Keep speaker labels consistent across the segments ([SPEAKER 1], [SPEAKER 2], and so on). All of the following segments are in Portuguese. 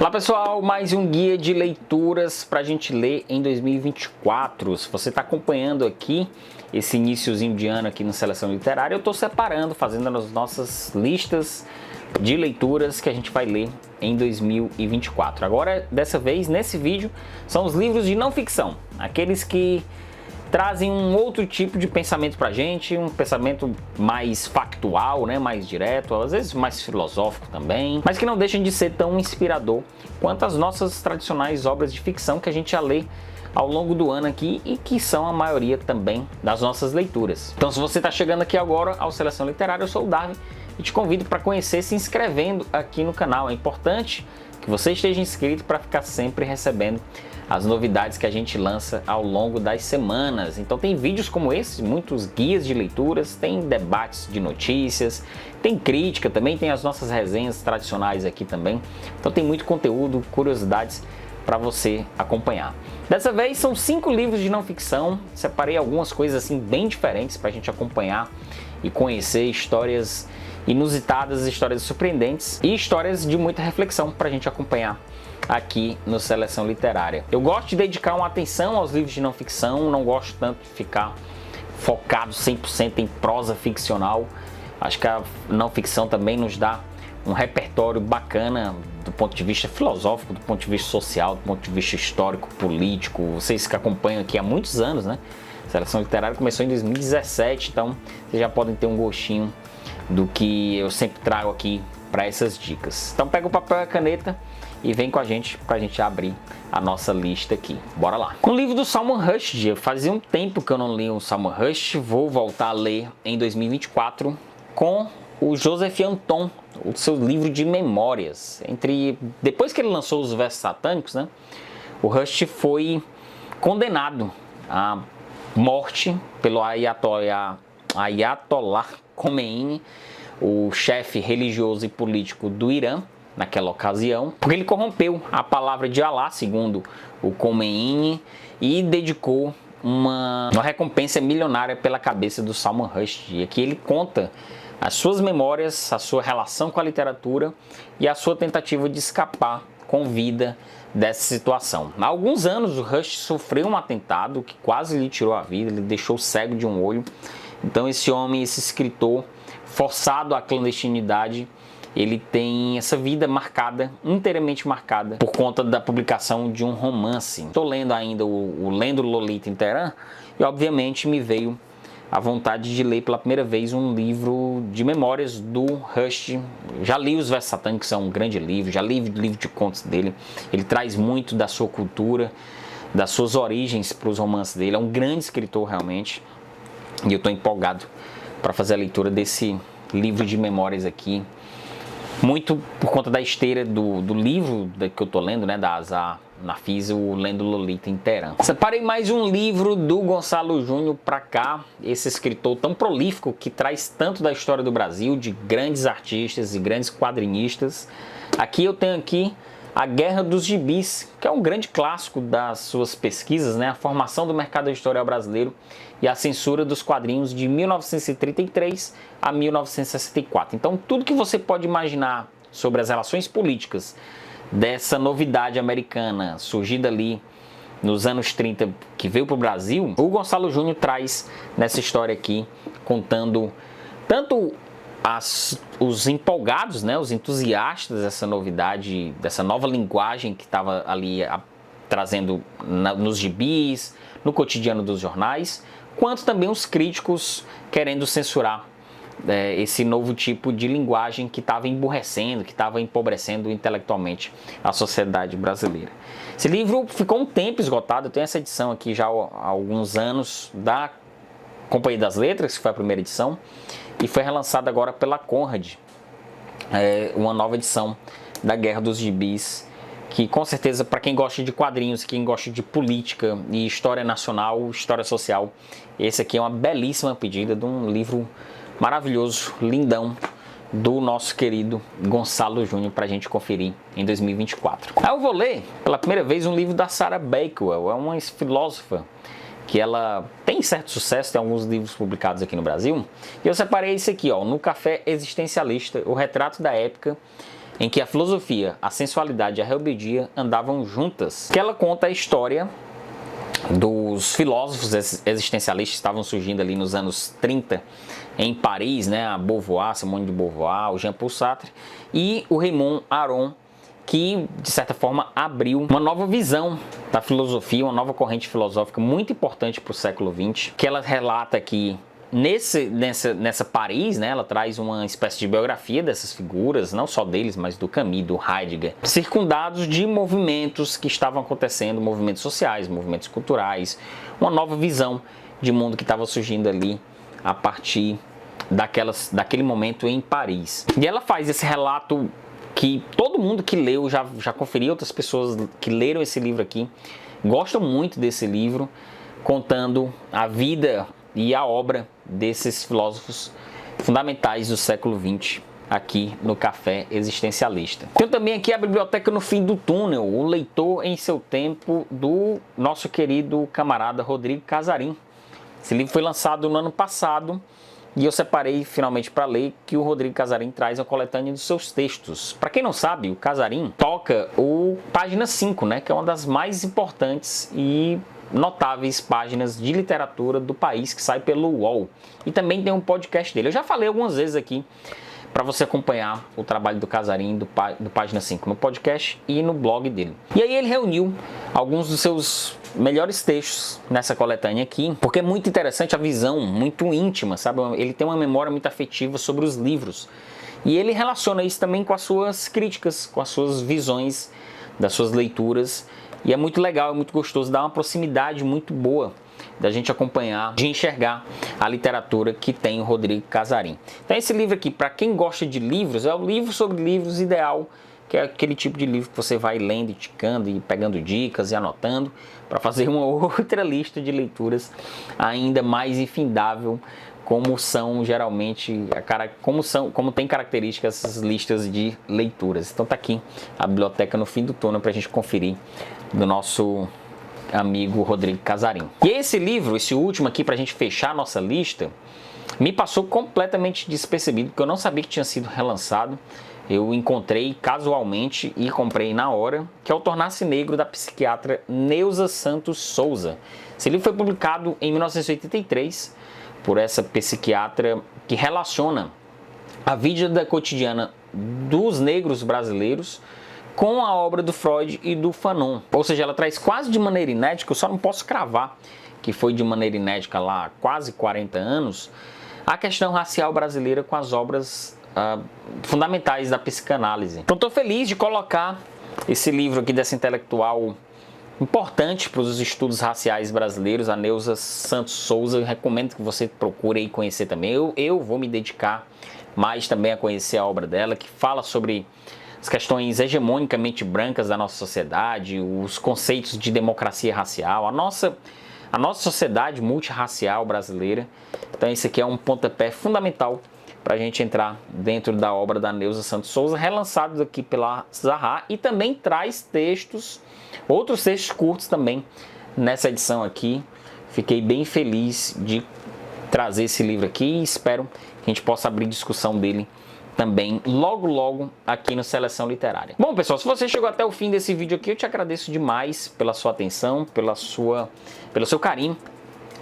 [SPEAKER 1] Olá pessoal, mais um guia de leituras para a gente ler em 2024. Se você está acompanhando aqui esse iniciozinho de ano aqui no Seleção Literária, eu estou separando, fazendo as nossas listas de leituras que a gente vai ler em 2024. Agora, dessa vez, nesse vídeo, são os livros de não ficção, aqueles que trazem um outro tipo de pensamento pra gente, um pensamento mais factual, né, mais direto, às vezes mais filosófico também, mas que não deixam de ser tão inspirador quanto as nossas tradicionais obras de ficção que a gente já lê ao longo do ano aqui e que são a maioria também das nossas leituras. Então, se você está chegando aqui agora ao Seleção Literária, eu sou o Darwin e te convido para conhecer se inscrevendo aqui no canal. É importante que você esteja inscrito para ficar sempre recebendo as novidades que a gente lança ao longo das semanas. Então tem vídeos como esse, muitos guias de leituras, tem debates de notícias, tem crítica também, tem as nossas resenhas tradicionais aqui também. Então tem muito conteúdo, curiosidades para você acompanhar. Dessa vez são 5 livros de não ficção, separei algumas coisas assim bem diferentes para a gente acompanhar e conhecer histórias inusitadas, histórias surpreendentes e histórias de muita reflexão para a gente acompanhar aqui no Seleção Literária. Eu gosto de dedicar uma atenção aos livros de não ficção, não gosto tanto de ficar focado 100% em prosa ficcional. Acho que a não ficção também nos dá um repertório bacana do ponto de vista filosófico, do ponto de vista social, do ponto de vista histórico, político. Vocês que acompanham aqui há muitos anos, né? A Seleção Literária começou em 2017, então vocês já podem ter um gostinho do que eu sempre trago aqui para essas dicas. Então pega o papel e a caneta e vem com a gente para a gente abrir a nossa lista aqui. Bora lá. Com o livro do Salman Rushdie, fazia um tempo que eu não li o Salman Rushdie, vou voltar a ler em 2024 com o Joseph Anton, o seu livro de memórias. Depois que ele lançou os Versos Satânicos, né, o Rushdie foi condenado à morte pelo Ayatollah Khomeini, o chefe religioso e político do Irã, naquela ocasião, porque ele corrompeu a palavra de Alá, segundo o Khomeini, e dedicou uma recompensa milionária pela cabeça do Salman Rushdie. E aqui ele conta as suas memórias, a sua relação com a literatura e a sua tentativa de escapar com vida dessa situação. Há alguns anos o Rushdie sofreu um atentado que quase lhe tirou a vida, ele deixou cego de um olho. Então esse homem, esse escritor forçado à clandestinidade, ele tem essa vida marcada, inteiramente marcada, por conta da publicação de um romance. Estou lendo ainda o Lendo Lolita em Teherã e obviamente me veio a vontade de ler pela primeira vez um livro de memórias do Rushdie. Já li os Versos Satânicos, que é um grande livro, já li o livro de contos dele. Ele traz muito da sua cultura, das suas origens para os romances dele. É um grande escritor realmente e eu estou empolgado para fazer a leitura desse livro de memórias aqui. Muito por conta da esteira do livro que eu tô lendo, né, da Azar Nafis, o Lendo Lolita em Teherã. Separei mais um livro do Gonçalo Júnior para cá, esse escritor tão prolífico que traz tanto da história do Brasil, de grandes artistas e grandes quadrinistas. Aqui eu tenho A Guerra dos Gibis, que é um grande clássico das suas pesquisas, né, a formação do mercado editorial brasileiro e a censura dos quadrinhos de 1933 a 1964. Então, tudo que você pode imaginar sobre as relações políticas dessa novidade americana, surgida ali nos anos 30, que veio para o Brasil, o Gonçalo Júnior traz nessa história aqui, contando tanto os empolgados, né, os entusiastas dessa novidade, dessa nova linguagem que estava ali trazendo nos gibis, no cotidiano dos jornais, quanto também os críticos querendo censurar esse novo tipo de linguagem que estava emburrecendo, que estava empobrecendo intelectualmente a sociedade brasileira. Esse livro ficou um tempo esgotado, eu tenho essa edição aqui já há alguns anos da Companhia das Letras, que foi a primeira edição, e foi relançada agora pela Conrad, uma nova edição da Guerra dos Gibis, que com certeza para quem gosta de quadrinhos, quem gosta de política e história nacional, história social, esse aqui é uma belíssima pedida de um livro maravilhoso, lindão, do nosso querido Gonçalo Júnior para a gente conferir em 2024. Aí eu vou ler pela primeira vez um livro da Sarah Bakewell, é uma filósofa que ela tem certo sucesso, tem alguns livros publicados aqui no Brasil, e eu separei esse aqui, ó, No Café Existencialista, o retrato da época em que a filosofia, a sensualidade e a rebeldia andavam juntas. Que ela conta a história dos filósofos existencialistas que estavam surgindo ali nos anos 30 em Paris, né? A Beauvoir, Simone de Beauvoir, o Jean-Paul Sartre e o Raymond Aron, que de certa forma abriu uma nova visão da filosofia, uma nova corrente filosófica muito importante para o século XX, que ela relata que nessa Paris, né, ela traz uma espécie de biografia dessas figuras, não só deles, mas do Camus, do Heidegger, circundados de movimentos que estavam acontecendo, movimentos sociais, movimentos culturais, uma nova visão de mundo que estava surgindo ali a partir daquele momento em Paris. E ela faz esse relato que todo mundo que leu, já conferiu, outras pessoas que leram esse livro aqui, gostam muito desse livro, contando a vida e a obra desses filósofos fundamentais do século XX, aqui no Café Existencialista. Tem também aqui a Biblioteca no Fim do Túnel, o leitor em seu tempo, do nosso querido camarada Rodrigo Casarim. Esse livro foi lançado no ano passado e eu separei finalmente para ler, que o Rodrigo Casarim traz a coletânea dos seus textos. Para quem não sabe, o Casarim toca o Página 5, né, que é uma das mais importantes e notáveis páginas de literatura do país, que sai pelo UOL. E também tem um podcast dele. Eu já falei algumas vezes aqui para você acompanhar o trabalho do Casarim do Página 5 no podcast e no blog dele. E aí ele reuniu alguns dos seus melhores textos nessa coletânea aqui, porque é muito interessante a visão, muito íntima, sabe? Ele tem uma memória muito afetiva sobre os livros. E ele relaciona isso também com as suas críticas, com as suas visões das suas leituras. E é muito legal, é muito gostoso, dá uma proximidade muito boa da gente acompanhar, de enxergar a literatura que tem o Rodrigo Casarim. Então esse livro aqui, para quem gosta de livros, é o livro sobre livros ideal, que é aquele tipo de livro que você vai lendo e ticando e pegando dicas e anotando para fazer uma outra lista de leituras ainda mais infindável, como são geralmente, como tem características essas listas de leituras. Então tá aqui a Biblioteca no Fim do Túnel para a gente conferir, do nosso amigo Rodrigo Casarim. E esse livro, esse último aqui, para a gente fechar a nossa lista, me passou completamente despercebido, porque eu não sabia que tinha sido relançado. Eu encontrei casualmente e comprei na hora, que é o Tornar-se Negro, da psiquiatra Neuza Santos Souza. Esse livro foi publicado em 1983 por essa psiquiatra que relaciona a vida cotidiana dos negros brasileiros com a obra do Freud e do Fanon. Ou seja, ela traz quase de maneira inédita, eu só não posso cravar que foi de maneira inédita lá há quase 40 anos, a questão racial brasileira com as obras fundamentais da psicanálise. Então estou feliz de colocar esse livro aqui dessa intelectual importante para os estudos raciais brasileiros, a Neuza Santos Souza. Eu recomendo que você procure aí conhecer também. Eu vou me dedicar mais também a conhecer a obra dela, que fala sobre as questões hegemonicamente brancas da nossa sociedade, os conceitos de democracia racial, a nossa sociedade multirracial brasileira. Então esse aqui é um pontapé fundamental para a gente entrar dentro da obra da Neuza Santos Souza, relançados aqui pela Zaha, e também traz outros textos curtos também nessa edição aqui. Fiquei bem feliz de trazer esse livro aqui e espero que a gente possa abrir discussão dele também logo aqui no Seleção Literária. Bom, pessoal, se você chegou até o fim desse vídeo aqui, eu te agradeço demais pela sua atenção, pelo seu carinho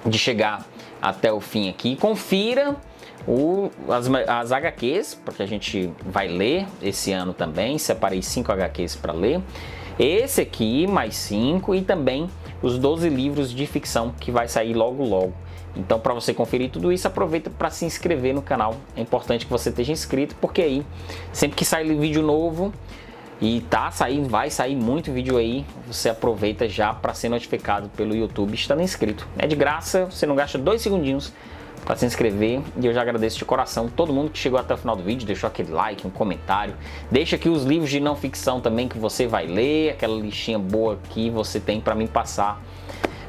[SPEAKER 1] de chegar até o fim aqui. Confira as HQs, porque a gente vai ler esse ano também. Separei 5 HQs para ler. Esse aqui, mais 5, e também os 12 livros de ficção que vai sair logo. Então, para você conferir tudo isso, aproveita para se inscrever no canal. É importante que você esteja inscrito, porque aí, sempre que sair vídeo novo, e vai sair muito vídeo aí, você aproveita já para ser notificado pelo YouTube estando inscrito. É de graça, você não gasta 2 segundinhos para se inscrever, e eu já agradeço de coração todo mundo que chegou até o final do vídeo, deixou aquele like, um comentário, deixa aqui os livros de não ficção também que você vai ler, aquela listinha boa que você tem para me passar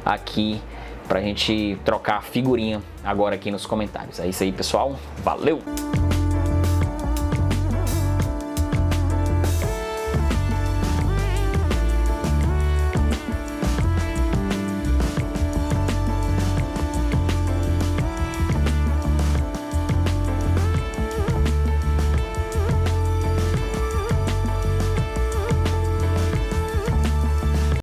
[SPEAKER 1] aqui, pra gente trocar figurinha agora aqui nos comentários. É isso aí, pessoal. Valeu!